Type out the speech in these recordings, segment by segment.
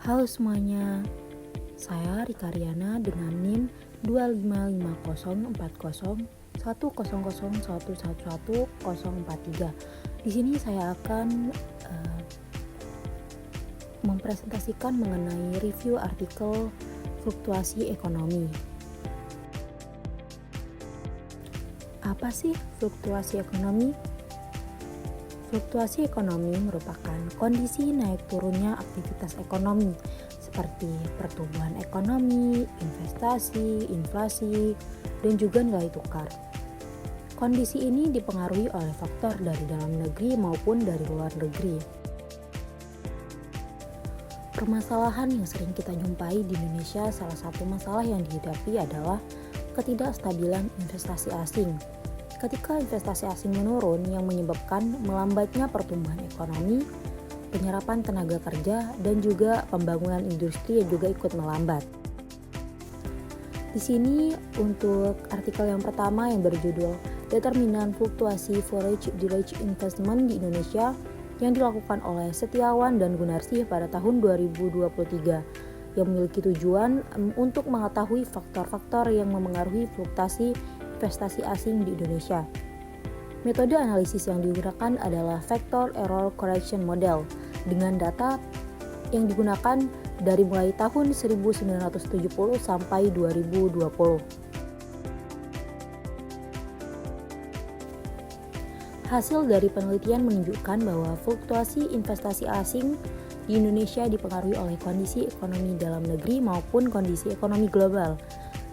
Halo semuanya, saya Rika Riana dengan NIM 255040100111143. Di sini saya akan mempresentasikan mengenai review artikel fluktuasi ekonomi. Apa sih fluktuasi ekonomi? Fluktuasi ekonomi merupakan kondisi naik turunnya aktivitas ekonomi seperti pertumbuhan ekonomi, investasi, inflasi, dan juga nilai tukar. Kondisi ini dipengaruhi oleh faktor dari dalam negeri maupun dari luar negeri. Permasalahan yang sering kita jumpai di Indonesia, salah satu masalah yang dihadapi adalah ketidakstabilan investasi asing. Ketika investasi asing menurun yang menyebabkan melambatnya pertumbuhan ekonomi, penyerapan tenaga kerja, dan juga pembangunan industri yang juga ikut melambat. Di sini untuk artikel yang pertama yang berjudul Determinan Fluktuasi Foreign Direct Investment di Indonesia yang dilakukan oleh Setiawan dan Gunarsih pada tahun 2023 yang memiliki tujuan untuk mengetahui faktor-faktor yang memengaruhi fluktuasi investasi asing di Indonesia. Metode analisis yang digunakan adalah Factor Error Correction Model dengan data yang digunakan dari mulai tahun 1970 sampai 2020. Hasil dari penelitian menunjukkan bahwa fluktuasi investasi asing di Indonesia dipengaruhi oleh kondisi ekonomi dalam negeri maupun kondisi ekonomi global.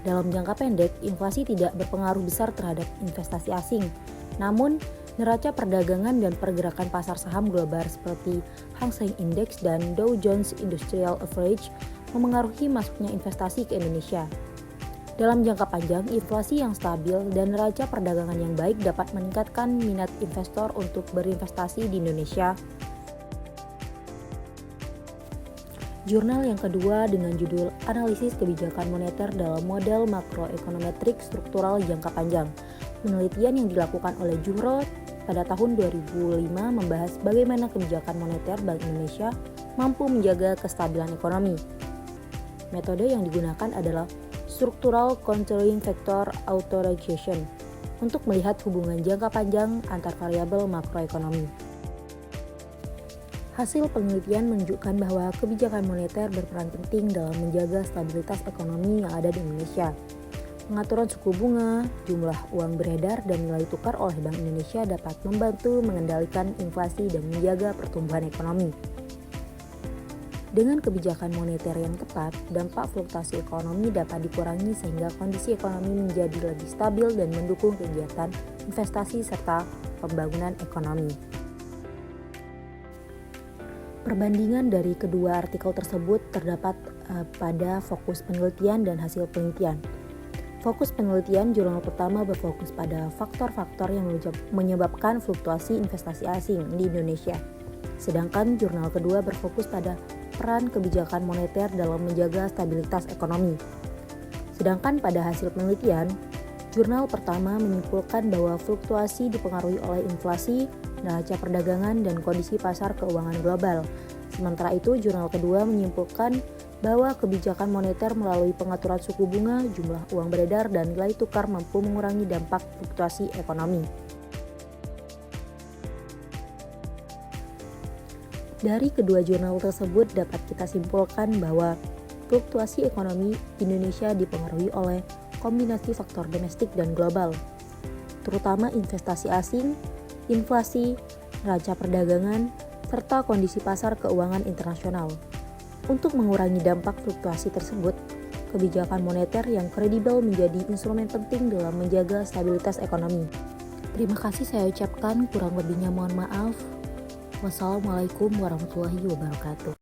Dalam jangka pendek, inflasi tidak berpengaruh besar terhadap investasi asing. Namun, neraca perdagangan dan pergerakan pasar saham global seperti Hang Seng Index dan Dow Jones Industrial Average memengaruhi masuknya investasi ke Indonesia. Dalam jangka panjang, inflasi yang stabil dan neraca perdagangan yang baik dapat meningkatkan minat investor untuk berinvestasi di Indonesia. Jurnal yang kedua dengan judul Analisis Kebijakan Moneter dalam Model Makroekonometrik Struktural Jangka Panjang. Penelitian yang dilakukan oleh Juhro pada tahun 2005 membahas bagaimana kebijakan moneter Bank Indonesia mampu menjaga kestabilan ekonomi. Metode yang digunakan adalah Structural Controlling Factor Authorization untuk melihat hubungan jangka panjang antar variabel makroekonomi. Hasil penelitian menunjukkan bahwa kebijakan moneter berperan penting dalam menjaga stabilitas ekonomi yang ada di Indonesia. Pengaturan suku bunga, jumlah uang beredar, dan nilai tukar oleh Bank Indonesia dapat membantu mengendalikan inflasi dan menjaga pertumbuhan ekonomi. Dengan kebijakan moneter yang tepat, dampak fluktuasi ekonomi dapat dikurangi sehingga kondisi ekonomi menjadi lebih stabil dan mendukung kegiatan investasi serta pembangunan ekonomi. Perbandingan dari kedua artikel tersebut terdapat pada fokus penelitian dan hasil penelitian. Fokus penelitian jurnal pertama berfokus pada faktor-faktor yang menyebabkan fluktuasi investasi asing di Indonesia. Sedangkan jurnal kedua berfokus pada peran kebijakan moneter dalam menjaga stabilitas ekonomi. Sedangkan pada hasil penelitian, jurnal pertama menyimpulkan bahwa fluktuasi dipengaruhi oleh inflasi, neraca perdagangan, dan kondisi pasar keuangan global. Sementara itu, jurnal kedua menyimpulkan bahwa kebijakan moneter melalui pengaturan suku bunga, jumlah uang beredar, dan nilai tukar mampu mengurangi dampak fluktuasi ekonomi. Dari kedua jurnal tersebut dapat kita simpulkan bahwa fluktuasi ekonomi Indonesia dipengaruhi oleh kombinasi faktor domestik dan global, terutama investasi asing, inflasi, neraca perdagangan, serta kondisi pasar keuangan internasional. Untuk mengurangi dampak fluktuasi tersebut, kebijakan moneter yang kredibel menjadi instrumen penting dalam menjaga stabilitas ekonomi. Terima kasih saya ucapkan, kurang lebihnya mohon maaf. Wassalamualaikum warahmatullahi wabarakatuh.